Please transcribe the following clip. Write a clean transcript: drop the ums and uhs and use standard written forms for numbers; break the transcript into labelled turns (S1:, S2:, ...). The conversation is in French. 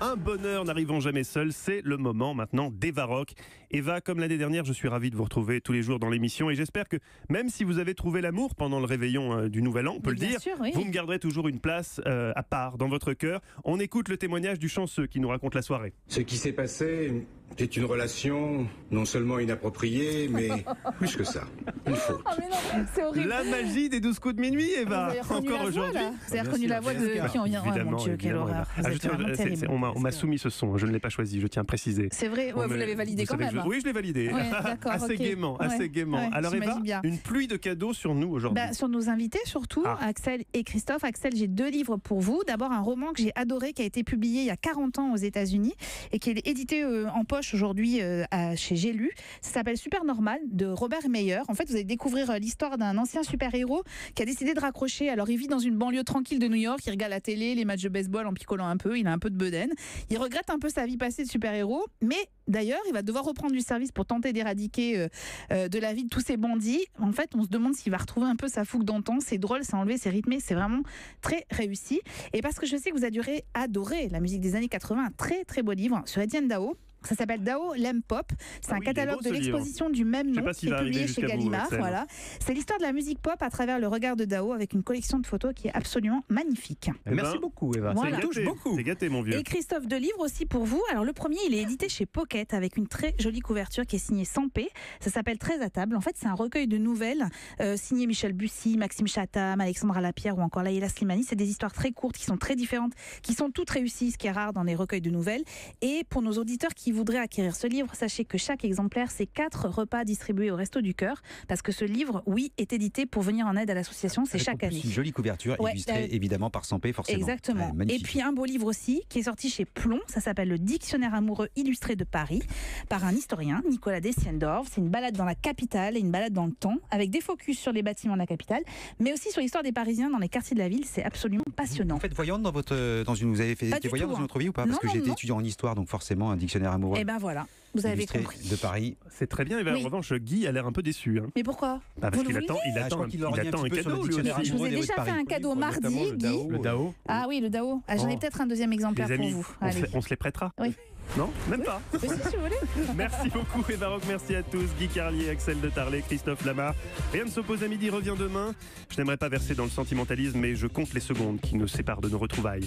S1: Un bonheur n'arrivant jamais seul, c'est le moment maintenant d'Eva Rock. Eva, comme l'année dernière, je suis ravi de vous retrouver tous les jours dans l'émission et j'espère que même si vous avez trouvé l'amour pendant le réveillon du Nouvel An, on peut le dire,
S2: sûr, oui.
S1: vous me garderez toujours une place à part dans votre cœur. On écoute le témoignage du chanceux qui nous raconte la soirée.
S3: Ce qui s'est passé est une relation non seulement inappropriée, mais plus que ça, une faute.
S2: Oh mais non, c'est horrible.
S1: La magie des 12 coups de minuit, Eva.
S2: Vous avez reconnu
S1: Encore
S2: la voix,
S1: aujourd'hui.
S2: là. Vous avez reconnu la voix de qui on vient. Oh mon Dieu, quelle
S1: Évidemment,
S2: horreur.
S1: Eva.
S2: Vous êtes vraiment terrible.
S1: On m'a soumis ce son, je ne l'ai pas choisi, je tiens à préciser.
S2: C'est vrai, ouais, vous l'avez validé quand même.
S1: Oui, je l'ai validé.
S2: Ouais, d'accord,
S1: assez
S2: ok.
S1: gaiement, assez
S2: Ouais,
S1: gaiement.
S2: ouais,
S1: Alors Eva,
S2: j'imagine bien.
S1: une pluie de cadeaux sur nous aujourd'hui.
S2: Sur nos invités surtout, Axel et Christophe. Axel, j'ai 2 livres pour vous. D'abord un roman que j'ai adoré, qui a été publié il y a 40 ans aux États-Unis et qui est édité en poche aujourd'hui chez J'ai lu. Ça s'appelle Super Normal de Robert Meyer. En fait, vous allez découvrir l'histoire d'un ancien super-héros qui a décidé de raccrocher. Alors, il vit dans une banlieue tranquille de New York. Il regarde la télé, les matchs de baseball en picolant un peu. Il a un peu de bedaine. Il regrette un peu sa vie passée de super-héros, mais d'ailleurs, il va devoir reprendre du service pour tenter d'éradiquer de la vie de tous ces bandits. En fait, on se demande s'il va retrouver un peu sa fougue d'antan. C'est drôle, c'est enlevé, c'est rythmé, c'est vraiment très réussi. Et parce que je sais que vous adorez la musique des années 80, un très très beau livre sur Etienne Dao. Ça s'appelle Dao l'aime pop. C'est un catalogue de l'exposition du même nom qui est publié chez Gallimard. Voilà. C'est l'histoire de la musique pop à travers le regard de Dao avec une collection de photos qui est absolument magnifique.
S1: Merci beaucoup, Eva.
S2: Voilà.
S1: Ça touche beaucoup. C'est gâté, mon vieux.
S2: Et Christophe, 2 livres aussi pour vous. Alors le premier, il est édité chez Pocket avec une très jolie couverture qui est signée Sampé. Ça s'appelle Très à table. En fait, c'est un recueil de nouvelles signé Michel Bussy, Maxime Chatham, Alexandra Lapierre ou encore Laïla Slimani. C'est des histoires très courtes qui sont très différentes, qui sont toutes réussies, ce qui est rare dans les recueils de nouvelles. Et pour nos auditeurs qui voudraient acquérir ce livre, sachez que chaque exemplaire, c'est 4 repas distribués au Resto du Cœur, parce que ce livre, oui, est édité pour venir en aide à l'association, c'est chaque année.
S4: Une jolie couverture, illustrée évidemment par Sampé, forcément.
S2: Exactement. Et puis un beau livre aussi, qui est sorti chez Plomb, ça s'appelle Le Dictionnaire amoureux illustré de Paris, par un historien, Nicolas Dessiendorf. C'est une balade dans la capitale et une balade dans le temps, avec des focus sur les bâtiments de la capitale, mais aussi sur l'histoire des Parisiens dans les quartiers de la ville. C'est absolument passionnant.
S4: Vous faites voyante vous avez fait des voyantes dans une autre vie ou pas? Parce que j'ai été étudiant en histoire, donc forcément un dictionnaire amoureux.
S2: Et ben voilà. Vous avez compris.
S4: De Paris.
S1: C'est très bien, Eva. En revanche, Guy a l'air un peu déçu.
S2: Mais pourquoi?
S1: Parce qu'il attend un cadeau.
S2: Je vous ai déjà fait un cadeau mardi, Guy.
S1: Le Dao.
S2: Ah oui, le Dao. J'en ai peut-être un deuxième exemplaire
S1: Les
S2: pour
S1: amis,
S2: vous.
S1: on se les prêtera?
S2: Oui.
S1: Non, même pas.
S2: Oui, si vous voulez.
S1: Merci beaucoup, Eva Rock. Merci à tous. Guy Carlier, Axel de Tarlet, Christophe Lamar. Rien ne s'oppose à midi revient demain. Je n'aimerais pas verser dans le sentimentalisme, mais je compte les secondes qui nous séparent de nos retrouvailles.